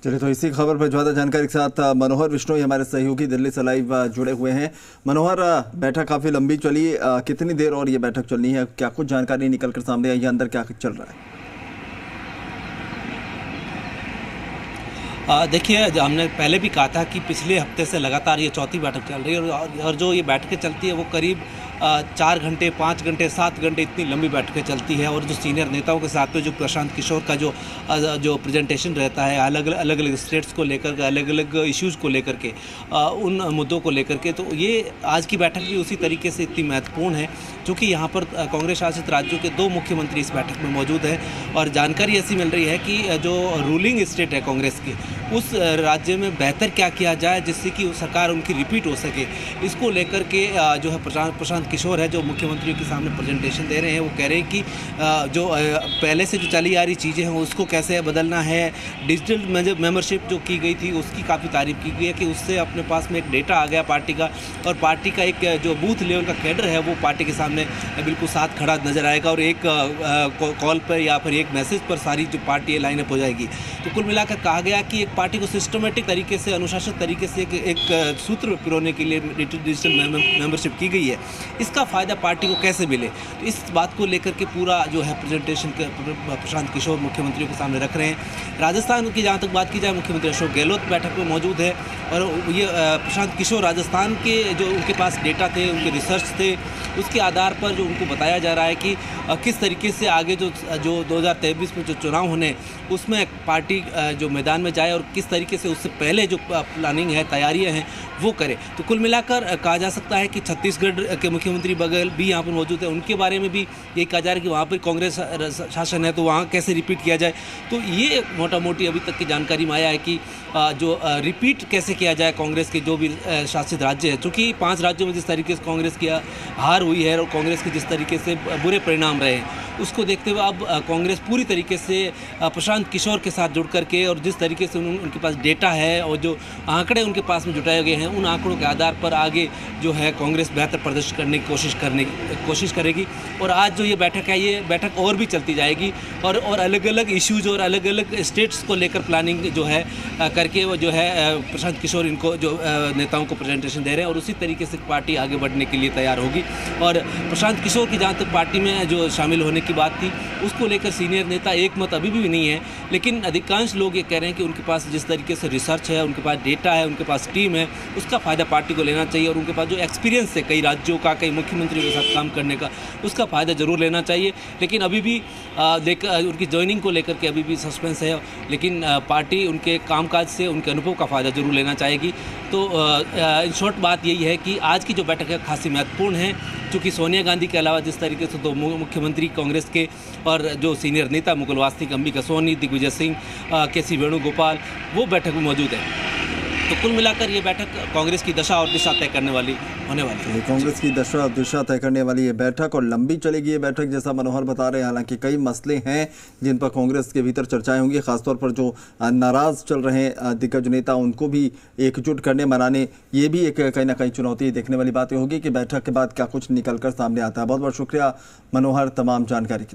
चलिए, तो इसी खबर पर ज्यादा जानकारी के साथ मनोहर विश्नोई हमारे सहयोगी दिल्ली से लाइव जुड़े हुए हैं। मनोहर, बैठक काफी लंबी चली, कितनी देर और ये बैठक चलनी है? क्या कुछ जानकारी निकल कर सामने आई है? अंदर क्या चल रहा है? देखिए, हमने पहले भी कहा था कि पिछले हफ्ते से लगातार ये चौथी बैठक चल रही है और जो ये बैठकें चलती है वो करीब 4 घंटे, 5 घंटे, 7 घंटे इतनी लंबी बैठकें चलती है। और जो सीनियर नेताओं के साथ में जो प्रशांत किशोर का जो प्रेजेंटेशन रहता है अलग अलग स्टेट्स को लेकर के, अलग अलग इश्यूज़ को लेकर के, उन मुद्दों को लेकर के, तो ये आज की बैठक भी उसी तरीके से इतनी महत्वपूर्ण है क्योंकि यहाँ पर कांग्रेस शासित राज्यों के 2 मुख्यमंत्री इस बैठक में मौजूद हैं। और जानकारी ऐसी मिल रही है कि जो रूलिंग स्टेट है कांग्रेस की, उस राज्य में बेहतर क्या किया जाए जिससे कि सरकार उनकी रिपीट हो सके, इसको लेकर के जो है प्रशांत किशोर है जो मुख्यमंत्रियों के सामने प्रेजेंटेशन दे रहे हैं। वो कह रहे हैं कि जो पहले से जो चली आ रही चीज़ें हैं उसको कैसे बदलना है। डिजिटल मेंबरशिप जो की गई थी उसकी काफ़ी तारीफ की गई है कि उससे अपने पास में एक डेटा आ गया पार्टी का, और पार्टी का एक जो बूथ लेवल का कैडर है वो पार्टी के सामने बिल्कुल साथ खड़ा नजर आएगा और एक कॉल पर या फिर एक मैसेज पर सारी जो पार्टी है लाइनअप हो जाएगी। तो कुल मिलाकर कहा गया कि एक पार्टी को सिस्टमेटिक तरीके से, अनुशासित तरीके से एक सूत्र पिरोने के लिए डिजिटल मेंबरशिप की गई है। इसका फ़ायदा पार्टी को कैसे मिले, तो इस बात को लेकर के पूरा जो है प्रेजेंटेशन प्रशांत किशोर मुख्यमंत्रियों के सामने रख रहे हैं। राजस्थान की जहाँ तक बात की जाए, मुख्यमंत्री अशोक गहलोत बैठक में मौजूद है और ये प्रशांत किशोर राजस्थान के जो उनके पास डेटा थे, उनके रिसर्च थे, उसके आधार पर जो उनको बताया जा रहा है कि किस तरीके से आगे जो 2023 में जो चुनाव होने उसमें पार्टी जो मैदान में जाए और किस तरीके से उससे पहले जो प्लानिंग है, तैयारियां हैं वो करे। तो कुल मिलाकर कहा जा सकता है कि छत्तीसगढ़ के मुख्यमंत्री बघेल भी यहाँ पर मौजूद है, उनके बारे में भी ये कहा जा रहा है कि वहाँ पर कांग्रेस शासन है तो वहाँ कैसे रिपीट किया जाए। तो ये मोटा मोटी अभी तक की जानकारी में आया है कि जो रिपीट कैसे किया जाए कांग्रेस के जो भी शासित राज्य है, चूँकि 5 राज्यों में जिस तरीके से कांग्रेस की हार हुई है और कांग्रेस के जिस तरीके से बुरे परिणाम रहे हैं उसको देखते हुए अब कांग्रेस पूरी तरीके से प्रशांत किशोर के साथ जुड़ करके और जिस तरीके से उनके पास डेटा है और जो आंकड़े उनके पास में जुटाए गए हैं उन आंकड़ों के आधार पर आगे जो है कांग्रेस बेहतर प्रदर्शन करने की कोशिश करेगी। और आज जो ये बैठक है, ये बैठक और भी चलती जाएगी और अलग अलग इश्यूज और अलग अलग स्टेट्स को लेकर प्लानिंग जो है करके वो जो है प्रशांत किशोर इनको जो नेताओं को प्रेजेंटेशन दे रहे हैं और उसी तरीके से पार्टी आगे बढ़ने के लिए तैयार होगी। और प्रशांत किशोर की जहाँ तक पार्टी में जो शामिल होने की बात थी उसको लेकर सीनियर नेता एक मत अभी भी नहीं है, लेकिन अधिकांश लोग ये कह रहे हैं कि उनके पास जिस तरीके से रिसर्च है, उनके पास डेटा है, उनके पास टीम है, उसका फ़ायदा पार्टी को लेना चाहिए और उनके पास जो एक्सपीरियंस है कई राज्यों का, कई मुख्यमंत्रियों के साथ काम करने का, उसका फ़ायदा ज़रूर लेना चाहिए। लेकिन अभी भी उनकी ज्वाइनिंग को लेकर के अभी भी सस्पेंस है, लेकिन पार्टी उनके कामकाज से, उनके अनुभव का फ़ायदा ज़रूर लेना चाहेगी। तो इन शॉर्ट बात यही है कि आज की जो बैठक है खासी महत्वपूर्ण है क्योंकि सोनिया गांधी के अलावा जिस तरीके से 2 मुख्यमंत्री कांग्रेस के और जो सीनियर नेता मुकुल वासनिक, अंबिका सोनी, दिग्विजय सिंह, के.सी. वेणुगोपाल वो बैठक में मौजूद है। तो कुल मिलाकर ये बैठक कांग्रेस की दशा और दिशा तय करने वाली होने वाली है। कांग्रेस की दशा और दिशा तय करने वाली ये बैठक और लंबी चलेगी ये बैठक, जैसा मनोहर बता रहे हैं। हालांकि कई मसले हैं जिन पर कांग्रेस के भीतर चर्चाएं होंगी, खासतौर पर जो नाराज चल रहे हैं दिग्गज नेता उनको भी एकजुट करने, मनाने, ये भी एक कहीं ना कहीं चुनौती देखने वाली बातें होगी कि बैठक के बाद क्या कुछ निकल कर सामने आता है। बहुत बहुत शुक्रिया मनोहर तमाम जानकारी के लिए।